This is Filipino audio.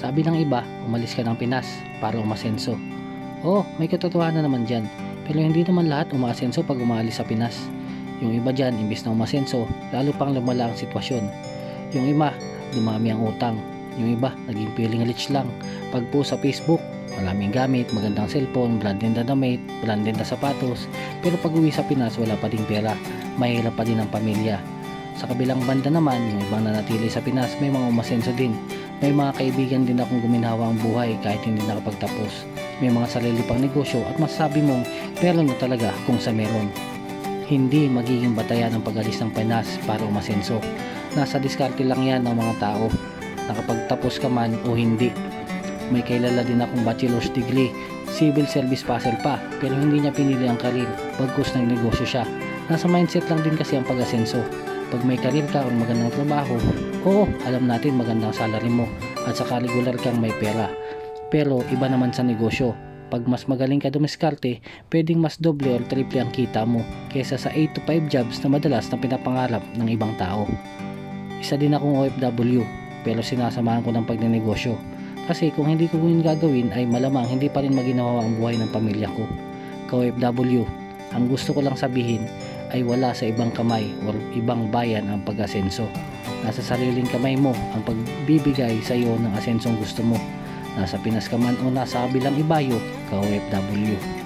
Sabi ng iba, umalis ka ng Pinas para umasenso. Oo, may katotohanan naman dyan. Pero hindi naman lahat umaasenso pag umalis sa Pinas. Yung iba dyan, imbis na umasenso, lalo pang lumala ang sitwasyon. Yung iba, dumami ang utang. Yung iba, naging feeling rich lang. Pag po sa Facebook, maraming gamit, magandang cellphone, branded na damit, branded na sapatos. Pero pag uwi sa Pinas, wala pa ding pera. Mahirap pa din ang pamilya. Sa kabilang banda naman, yung ibang nanatili sa Pinas, may mga umasenso din. May mga kaibigan din akong guminhawa ang buhay kahit hindi nakapagtapos. May mga sarili pang negosyo at masasabi mong meron na talaga kung sa meron. Hindi magiging batayan ang pag-alis ng Pinas para umasenso. Nasa diskarte lang yan ng mga tao. Nakapagtapos ka man o hindi. May kailala din akong bachelor's degree, civil service puzzle pa, pero hindi niya pinili ang karir, bagkus nagnegosyo siya. Nasa mindset lang din kasi ang pag-asenso. Pag may karir ka o magandang trabaho, oo, alam natin magandang salary mo at saka regular kang may pera. Pero iba naman sa negosyo. Pag mas magaling ka dumiskarte, pwedeng mas doble o triple ang kita mo kaysa sa 8 to 5 jobs na madalas na pinapangarap ng ibang tao. Isa din akong OFW, pero sinasamahan ko ng pagnenegosyo. Kasi kung hindi ko yun gagawin ay malamang hindi pa rin maginawa ang buhay ng pamilya ko. Ka-OFW, ang gusto ko lang sabihin ay wala sa ibang kamay o ibang bayan ang pag-asenso. Nasa sariling kamay mo ang pagbibigay sa iyo ng asensong gusto mo. Nasa Pinas ka man o nasa kabilang ibayo, ka-OFW.